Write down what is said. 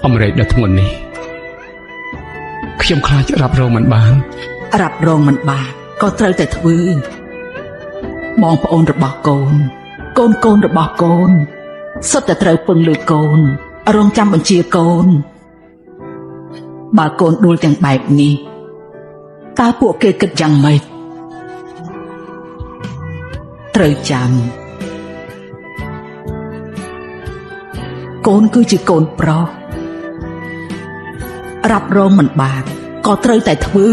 អំរែកដល់ធ្ងន់នេះខ្ញុំខ្លាចរ៉ាប់រងមិនបានរ៉ាប់រងមិនបានក៏ត្រូវតែធ្វើបងប្អូនរបស់កូនរបស់កូនសុទ្ធតែត្រូវពឹងលើកូនរងចាំបញ្ជាកូនបើកូនដួលទាំងបែបនេះតើពួកគេគិតយ៉ាងម៉េចត្រូវចាំកូនគឺជាកូនប្រុសរ៉ាប់រងមិនបានក៏ត្រូវតែធ្វើ